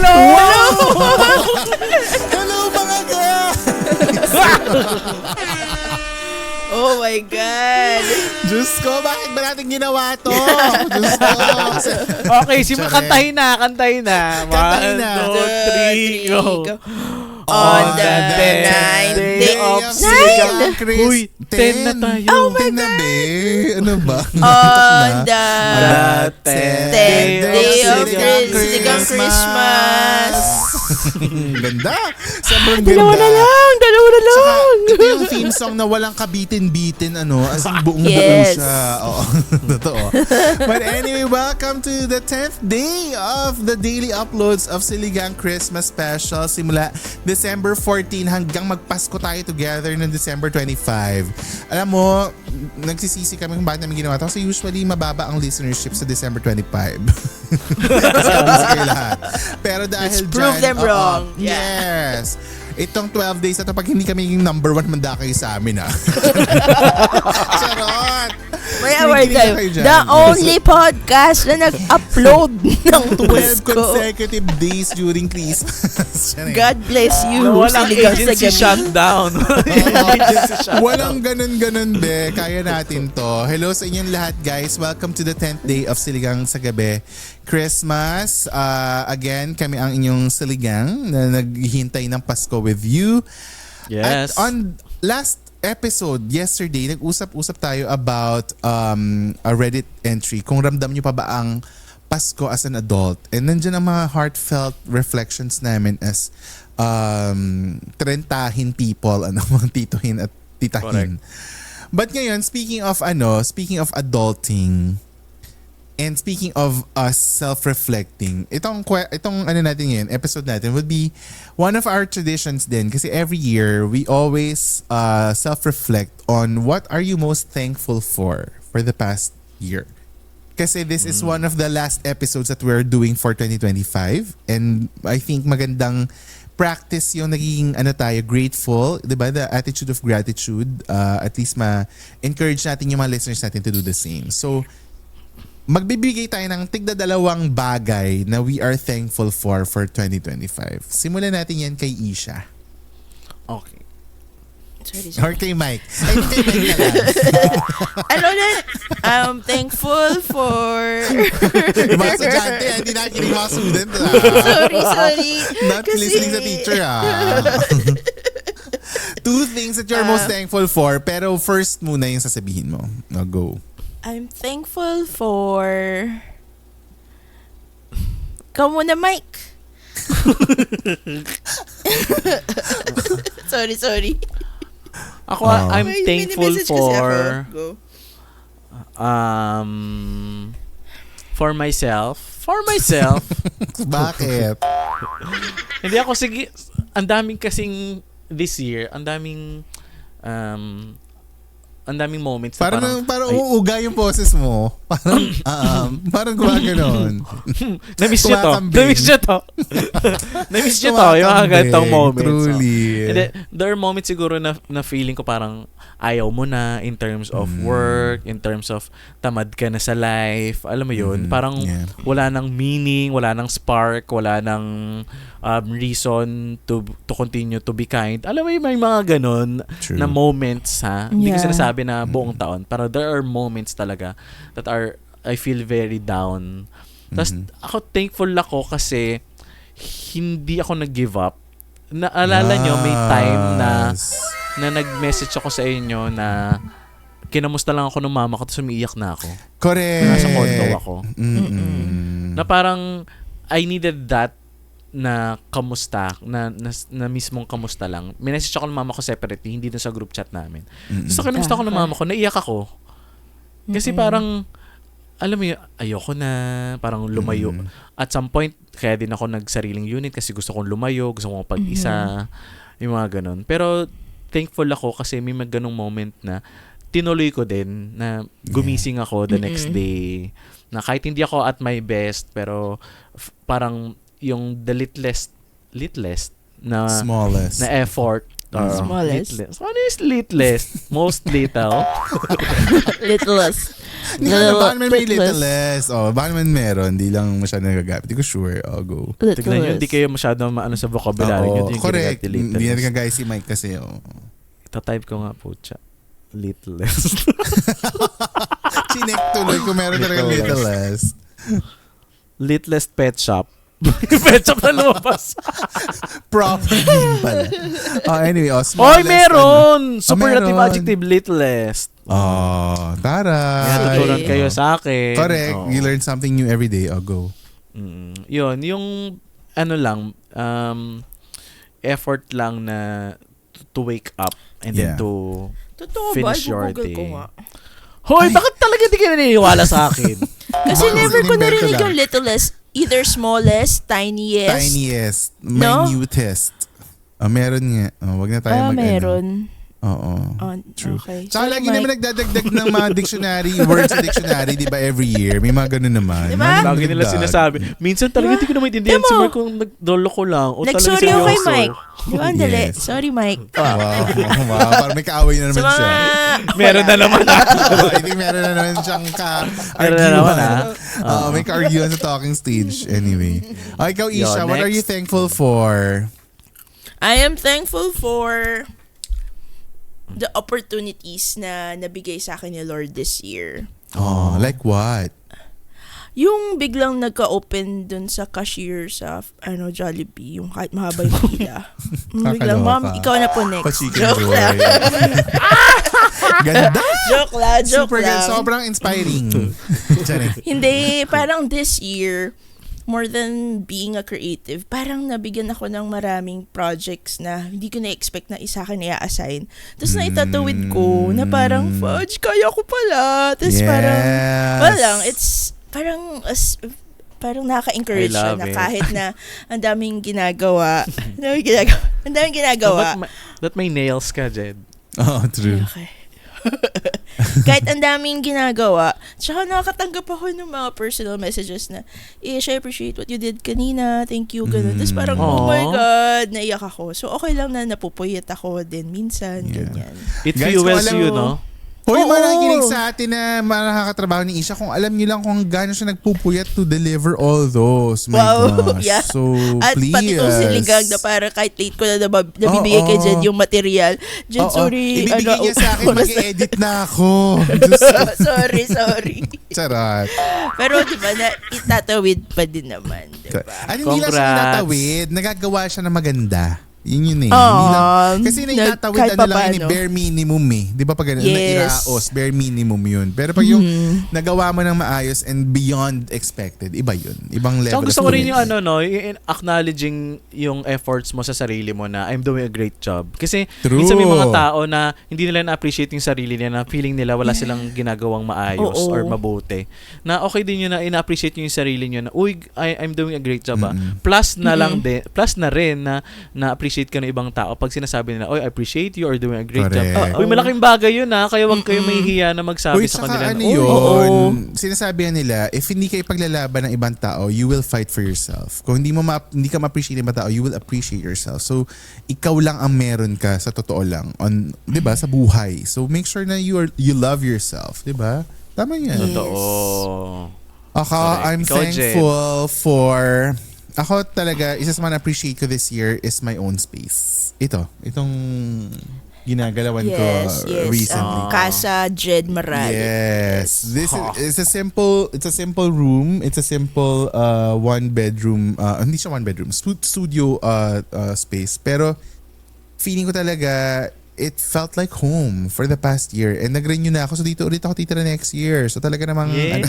Hello! Hello mga guys! Oh my God! Diyos ko, bakit ba natin ginawa to? Diyos ko. Okay, kantahin na. Kantahin na. 1, 2, 3, go. On the ninth day of Siligang Chris. Uy, 10 na tayo. Oh my 10 na, be. Ano ba? On the tenth 10th day of Siligang Siligang Christmas. Ganda. Sobrang Dalawa ganda. na lang! Saka, ito yung theme song na walang kabitin-bitin, as in buong buo Yes. siya. Oo, totoo. But anyway, welcome to the 10th day of the daily uploads of Siligang Christmas Special. Simula December 14 hanggang magpasko tayo together ng December 25. Alam mo, nagsisisi kami kung bakit namin ginawa ito. Kasi usually mababa ang listenership sa December 25. Kayo lahat. Pero dahil Let's prove them wrong. Yes. Itong 12 days na to, pag hindi kami yung number 1 manda kayo sa amin, Charot! May award Kinikilig tayo. kayo dyan. The only podcast na nag-upload ng 12 Pasko. consecutive days during Christmas. God bless you. Walang Siligang sa agency gabi. shutdown. Walang ganun-ganun, be. Kaya natin to. Hello sa inyong lahat, guys. Welcome to the 10th day of Siligang sa Gabi Christmas. Again, kami ang inyong Siligang na naghihintay ng Pasko with you. Yes. At on last episode, yesterday, nag-usap-usap tayo about a Reddit entry. Kung ramdam nyo pa ba ang Pasko as an adult. And nandiyan ang mga heartfelt reflections namin as trentahin people, mga tituhin at titahin. Correct. But ngayon, speaking of adulting, and speaking of us self-reflecting, itong natin ngayon, episode natin would be one of our traditions din. Kasi every year, we always self-reflect on what are you most thankful for the past year. Kasi this is one of the last episodes that we're doing for 2025. And I think magandang practice yung naging grateful, 'di ba? The attitude of gratitude, at least ma-encourage natin yung mga listeners natin to do the same. So, magbibigay tayo ng tigda-dalawang bagay na we are thankful for 2025. Simulan natin yan kay Isha. Okay. Sorry. Or kay Mike. Ay, kay Mike na lang. Ano na? I'm thankful for... Yung mga estudyante, hindi nakikinig mga student. Sorry. Not listening sa teacher, Two things that you're most thankful for, pero first muna yung sasabihin mo. Now go. I'm thankful for... Ikaw muna, Mike. Sorry. Ako, I'm May thankful mini-message kasi for ako. Go. for myself. Bakit? Hindi ako ang daming kasing this year, ang daming moments na Parang uuuga yung poses mo. Parang gumaganon. Na-miss nyo to. Yung mga ganitong moments. Truly. And then, there are moments siguro na feeling ko parang ayaw mo na in terms of work, in terms of tamad ka na sa life. Alam mo yun? Parang wala nang meaning, wala nang spark, wala nang reason to continue to be kind. Alam mo yung may mga ganon na moments, ha? Hindi ko sinasabi na buong taon. Pero there are moments talaga that I feel very down. Tapos ako thankful ako kasi hindi ako nag-give up. Naalala nyo, may time na nag-message ako sa inyo na kinamusta lang ako ng mama ko tapos umiiyak na ako. Correct. Nasa condo ako. Na parang I needed that na kamusta, na mismong kamusta lang. Minessage ako ng mama ko separately, hindi dun sa group chat namin. So, kinamusta ako ng mama ko, naiyak ako. Kasi parang, alam mo yun, ayoko na, parang lumayo. At some point, kaya din ako nagsariling unit kasi gusto kong lumayo, gusto kong pag-isa, yung mga ganun. Pero, thankful ako kasi may mga ganung moment na tinuloy ko din, na gumising ako the next day. Na kahit hindi ako at my best, pero parang, yung the littlest na smallest na effort Smallest. Littlest. What is littlest? Most little. Littlest. Hindi ko baka naman may Littlest. Baka naman meron. Hindi lang masyado nagagamit. Hindi ko sure. Go. Tignan nyo, hindi kayo masyado maano sa vocabulary. Yun yung Correct. ginagamit, Hindi Littlest. na guys si Mike kasi. Itatype ko nga po siya. Littlest. Chinek tuloy kung meron talaga Littlest. Littlest Pet Shop. Pet shop na lumabas. Proper name pala. Anyway, smallest. Oy, meron! Superlative meron. adjective, littlest. Taray. Yan, tutunan kayo sa akin. Correct. Oo. You learn something new every day. Go. Yun, yung ano lang, effort lang na to wake up and then Yeah. to Totoo ba? finish your Google day. ko nga. Hoy, bakit talaga di kayo naniniwala sa akin? Kasi Bakit never ko inimbento narinig lang? yung littlest. Either smallest, tiniest. Tiniest. No? Minutest. Meron nga. Wag na tayo mag-ano. Meron. Oo. True. Okay. Tsaka Sorry, lagi Mike. naman nagdadagdag ng mga dictionary, words sa dictionary, di ba, every year. May mga ganun naman. Diba? Mga Lagi nila nagdagdag. sinasabi. Minsan talaga hindi ko na maintindihan Tama. si Mark kung nagdolo ko lang. O talaga Nag-sorry ako kay seryoso. Mike. Di ba, andali? Yes. Sorry, Mike. Wow. Parang may kaaway na Sa naman mga... siya. Meron na naman. I think meron na naman siyang Meron na naman, ka-arguan. May ka-arguan sa talking stage. Anyway. Ikaw, Isha, Yo, what are you next. thankful for? I am thankful for the opportunities na nabigay sa akin ni Lord this year. Like what? Yung biglang nagka-open dun sa cashier sa Jollibee, yung kahit mahaba yung pila. Biglang, Kakaloka. ma'am, ikaw na po next. Pa-chicken Joke boy. lang. Ganda. Joke Super lang. sobrang inspiring. Charing. Hindi, parang this year, more than being a creative, parang nabigyan ako ng maraming projects na hindi ko na-expect na isa akin i-assign. Tapos naitatawid ko na parang, fudge, kaya ko pala. Tapos parang, walang, it's parang, parang nakaka-encourage I siya love na it. kahit na ang daming ginagawa. Ang daming ginagawa. Ba't may nails ka, Jed? True. Okay. Kahit ang daming ginagawa, tsaka nakakatanggap ako ng mga personal messages na, I appreciate what you did kanina, thank you, ganun. Tapos parang, oh my Aww. God, naiyak ako. So, okay lang na napupuyat ako din minsan, Yeah. ganyan. It Guys, fuels kung alam you, mo- no? Hoy, Oo. mga nakikinig sa atin na mga nakakatrabaho ni Isha, kung alam niyo lang kung gaano siya nagpupuyat to deliver all those. My Wow, gosh. yeah. So, At please. pati itong siligang na para kahit late ko na nabibigay kay Jed yung material. Jed, Oo. sorry. Ibibigay niya sa akin, basta- mag-edit na ako. Diyos ko. sorry. Charot. Pero di ba, na itatawid pa din naman. Di ba? At hindi lang siya Congrats. natawid, nagagawa siya na maganda. Yun yun eh. Oo. Hindi lang- kasi naitatawid kahit ano lang yun, papaano. bare minimum eh. Di ba pag ganun, Yes. nairaos, bare minimum yun. Pero pag yung nagawa mo ng maayos and beyond expected, iba yun. Ibang level. So, gusto of ko rin yung commitment. yung acknowledging yung efforts mo sa sarili mo na I'm doing a great job. Kasi True. minsan may mga tao na hindi nila na-appreciate yung sarili nila, na feeling nila wala silang ginagawang maayos Oo. or mabuti. Na okay din yun na ina-appreciate nyo yung sarili nyo na, uy, I'm doing a great job. Mm-mm. Plus na lang din, plus na rin na na-appreciate ka ng ibang tao pag sinasabi nila, oy, I appreciate you or doing a great Correct. job. Uy, malaking bagay yun kaya wag kayo mahihiya na magsabi Uy, sa tsaka kanila. ano "Uy, yun, oo." sinasabihan nila, if hindi kayo paglalaban ng ibang tao, you will fight for yourself. Kung hindi ka ma-appreciate ng ibang tao, you will appreciate yourself. So, ikaw lang ang meron ka sa totoo lang, 'di ba, sa buhay. So, make sure na you love yourself, 'di ba? Tama 'yan. Totoo. Correct. I'm Ikaw, Jen. thankful for ako talaga, isa sa mga na-appreciate ko this year is my own space. Itong ginagalawan ko Yes. recently. Casa Jed Maral. Yes. It's a simple room. It's a simple one bedroom, hindi siya one bedroom, studio space. Pero feeling ko talaga it felt like home for the past year. And nag-renew na ako. So dito ulit ako titira next year. So talaga namang Yes.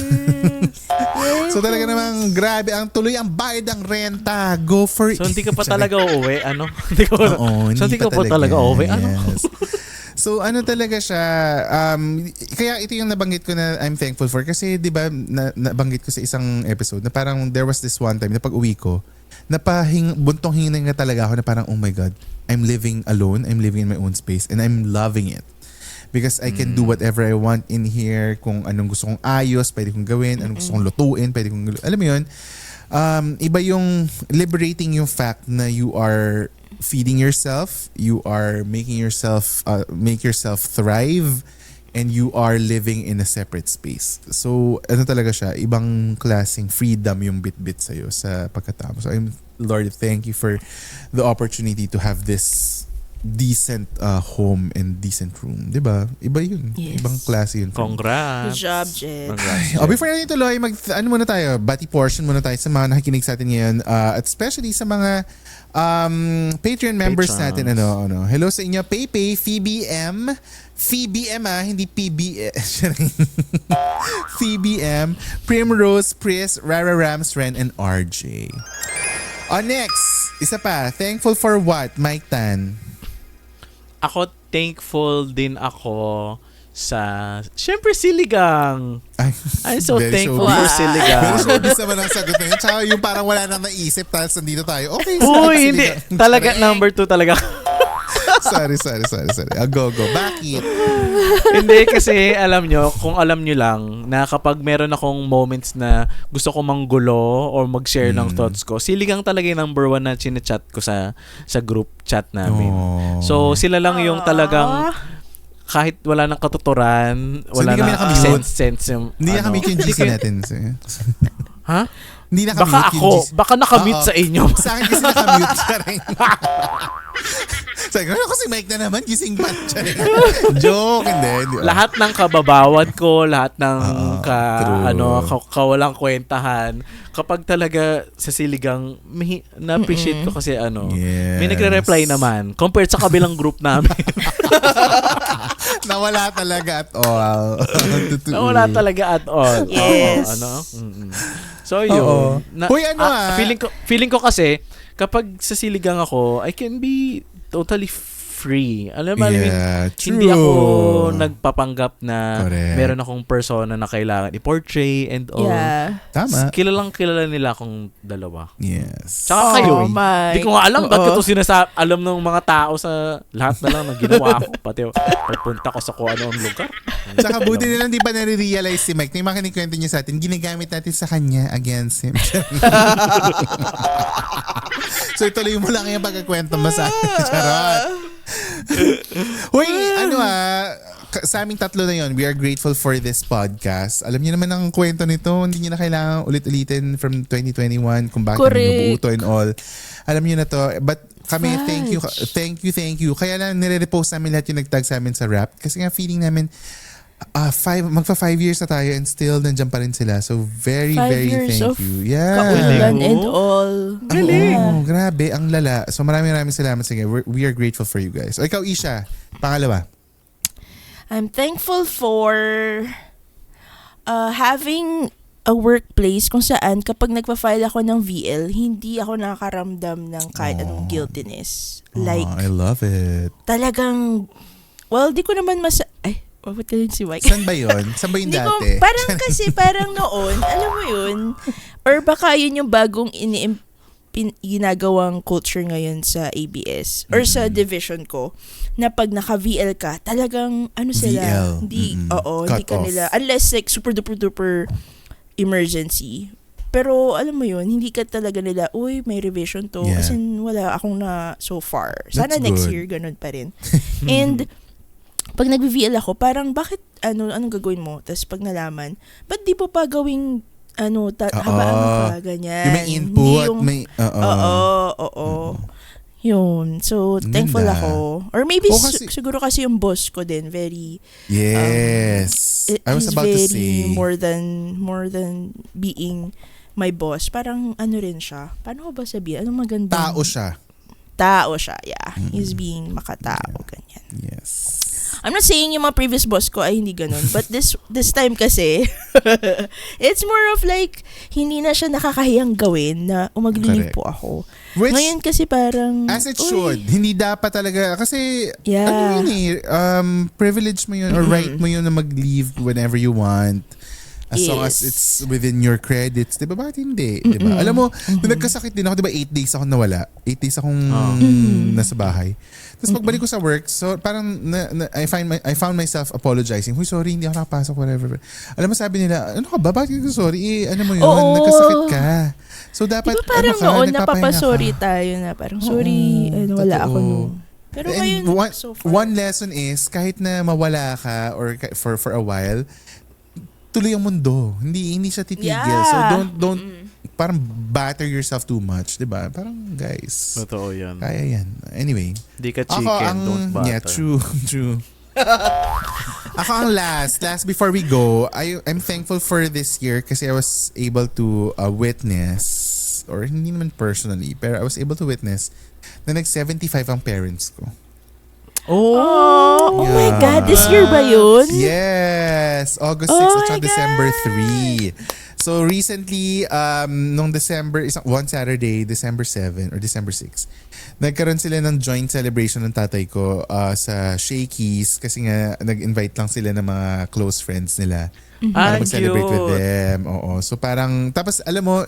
so talaga namang grabe ang tuloy ang bayad ng renta. Go for it. So, hindi ka pa talaga uuwi? Ano? Hindi ka Oo, so, hindi ka pa talaga uuwi? Ano? Yes. So ano talaga siya, kaya ito yung nabanggit ko na I'm thankful for kasi 'di ba nabanggit ko sa isang episode na parang there was this one time na pag-uwi ko, buntong hinga talaga ako na parang oh my God, I'm living alone, I'm living in my own space and I'm loving it. Because I can do whatever I want in here, kung anong gusto kong ayos, pwede kong gawin, anong gusto kong lutuin, pwede kong alam mo yun, iba yung liberating yung fact na you are feeding yourself, you are making yourself make yourself thrive, and you are living in a separate space. So, ano talaga siya, ibang klaseng freedom yung bit-bit sa'yo sa pagkatao. So, Lord, thank you for the opportunity to have this decent home and decent room. Diba? Iba yun. Yes. Ibang klase yun. Congrats. Good job, Jen. Congrats. Before natin tuloy, ano muna tayo, bati portion muna tayo sa mga nakikinig sa atin ngayon, at especially sa mga Patreon members natin. Hello sa inyo, Pepe, Phoebe M, hindi PB, Phoebe M, Primrose, Pris, Rara Rams, Ren, and RJ. Next, isa pa, thankful for what, Mike Tan? Ako, thankful din ako sa, syempre, siligang. I'm so Very thankful showbiz. for siligang. Pero showbiz naman ang sagot na yun. Tsaka yung parang wala nang naisip tapos nandito tayo. Okay, Uy, hindi. siligang. Talaga, number 2 talaga. Sorry. Go. Bakit? Hindi, kasi kung alam nyo lang, na kapag meron akong moments na gusto ko manggulo or mag-share ng thoughts ko, siligang talaga yung number 1 na chinachat ko sa group chat namin. So, sila lang yung talagang kahit wala nang katuturan, So, wala hindi kami nang nakamute? sense yung Hindi na kami yung GC natin. Ha? Hindi na Baka kami ako, baka nakamute sa inyo. Sa akin kasi nakamute siya rin. Sabi ko, kasi Mike na naman, gising pa siya rin. Joke, hindi. Lahat ng kababawad ko, lahat ng true. kawalang kwentahan, kapag talaga sa siligang, na-appreciate ko kasi Yes. may nagre-reply naman compared sa kabilang group namin. Nawala talaga at all. Nawala talaga at all. Yes. So yun. Hoy, feeling ko kasi kapag sa siligang ako, I can be totally free. Alam mo, hindi ako nagpapanggap na Correct. meron akong persona na kailangan i-portray and all. Yeah. Tama. Kilala nila akong dalawa. Yes. Tsaka kayo, Mike. hindi ko nga alam ba't ito alam ng mga tao sa lahat na lang na ginawa ko. Pati pagpunta ko sa kung ano ang lugar. Tsaka buti na lang, di ba nare-realize si Mike, na yung mga kinikwento niya sa atin, ginagamit natin sa kanya against him. So ituloy mo lang yung pagkakwento mo sa akin. Charot. Uy, sa aming tatlo na yon, we are grateful for this podcast. Alam niyo naman ang kwento nito, hindi niyo na kailangan ulit-ulitin from 2021 kung bakit kami nabuo to and all. Alam niyo na to, but kami, thank you. Kaya lang nire-repost namin lahat yung nagtag sa amin sa rap. Kasi nga feeling namin, magpa 5 years na tayo and still nandiyan pa rin sila. So very, 5 very years thank of you. Yeah. Kaulan and all. Oo, grabe, ang lala. So maraming salamat. Sige, we are grateful for you guys. O ikaw, Isha, pangalawa. I'm thankful for having a workplace kung saan kapag nagpa-file ako ng VL, hindi ako nakakaramdam ng kahit anong guiltiness. Like, I love it. talagang, di ko naman Wawat ka din si Mike. Saan ba yun? Saan ba yung Hindi ko, dati? parang noon, alam mo yun, or baka yun yung bagong ginagawang culture ngayon sa ABS or sa division ko, na pag naka-VL ka, talagang sila, VL. hindi Cut ka off. nila, unless like super duper emergency. Pero alam mo yun, hindi ka talaga nila, uy, may revision to. Yeah. Kasi wala akong na so far. Sana That's next good. year, ganun pa rin. And pag nag-VL ako, parang bakit, anong gagawin mo? Tapos pag nalaman, ba't di po pa gawing, habaan mo pa, ganyan. Yung may input, Hindi Oo. Yun. So, thankful Ganda. ako. Or maybe, kasi- siguro kasi yung boss ko din, very, Yes. I was he's about to very say. more than being my boss. Parang rin siya. Paano ko ba sabihin? Anong magandang? Tao siya, yeah. He's being makatao, ganyan. Yes. I'm not saying yung mga previous boss ko ay hindi ganun. But this time kasi, it's more of like, hindi na siya nakakahiyang gawin na umaglilive po ako. Which, Ngayon kasi parang, as it should. Hindi dapat talaga. Kasi, Yeah. privilege mo yun or right mo yun na mag-leave whenever you want. As long as it's within your credits. Diba? Bakit hindi? Diba? Alam mo, nung nagkasakit din ako, diba 8 days ako nawala. 8 days akong nasa bahay. Tapos pagbalik ko sa work, so parang I found myself apologizing. Huy, sorry, hindi ako nakapasok, whatever. Alam mo, sabi nila, ano ka ba? Bakit ka sorry? Ano mo yun? Oo. Nagkasakit ka. So dapat, diba parang noon nagpapahinga napapasorry ka. tayo na parang sorry, wala ako nung Pero And ngayon, one, so far. one lesson is, kahit na mawala ka or for a while, tuloy ang mundo. Hindi siya titigil. Yeah. So don't parang batter yourself too much, 'di ba? Parang guys, Totoo yan. kaya yan. Anyway, Di ka chicken, don't butter. yeah, true. Ako ang last before we go, I'm thankful for this year kasi I was able to witness, or hindi naman personally, pero I was able to witness na nag-75 ang parents ko. Oh my Yeah. God, this year ba yun? Yes, August 6 Oh at saka my December God. 3. So recently, nung one Saturday, December 7 or December 6, nagkaroon sila ng joint celebration ng tatay ko sa Shakey's kasi nga nag-invite lang sila ng mga close friends nila para mag-celebrate with cute. them. Oo. So parang, tapos alam mo,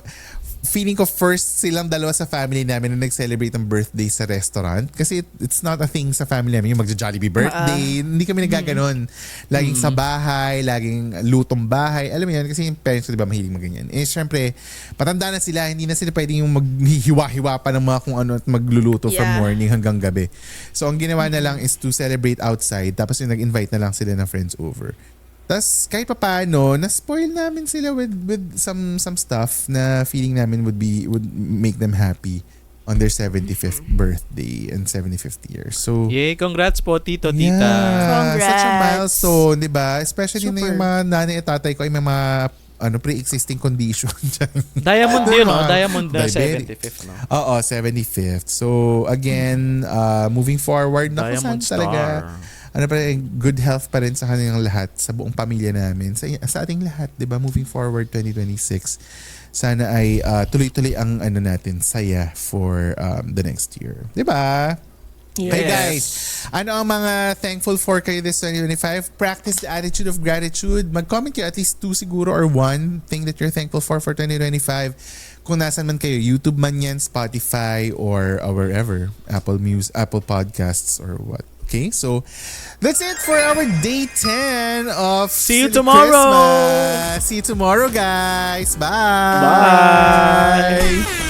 feeling ko first silang dalawa sa family namin na nag-celebrate ng birthday sa restaurant. Kasi it's not a thing sa family namin, yung magja-Jollibee birthday. Hindi kami nagaganon. Laging sa bahay, laging lutong bahay. Alam mo yan, kasi yung parents ko diba mahilig maganyan. Eh syempre, patanda na sila, hindi na sila pwedeng yung maghiwa-hiwa pa ng mga kung ano at magluluto from Yeah. morning hanggang gabi. So ang ginawa na lang is to celebrate outside, tapos yung nag-invite na lang sila ng friends over. Tas kahit pa paano, na-spoil namin sila with some stuff na feeling namin would make them happy on their 75th birthday and 75th year. So Yay, congrats po, tito, yeah, tita. such a Congrats. milestone, 'di ba? Especially na Super. yung mga nanay at tatay ko ay may mga pre-existing condition dyan. Diamond yun, no? Diba? Diamond na Diabetic. 75th, no? Oo, 75th. So again, moving forward, naku, Diamond sana talaga good health pa rin sa kanilang lahat, sa buong pamilya namin, sa ating lahat, 'di ba? Moving forward 2026. Sana ay tuloy-tuloy ang natin, saya for the next year. 'Di ba? Yes. Hey guys, ano ang mga thankful for kayo this 2025? Practice the attitude of gratitude. Mag-comment kayo at least 2 siguro or 1 thing that you're thankful for 2025. Kung nasan man kayo, YouTube man yan, Spotify, or wherever, Apple Podcasts or what. Okay, so that's it for our day 10 of See you Silly tomorrow. Christmas. See you tomorrow, guys. Bye. Bye.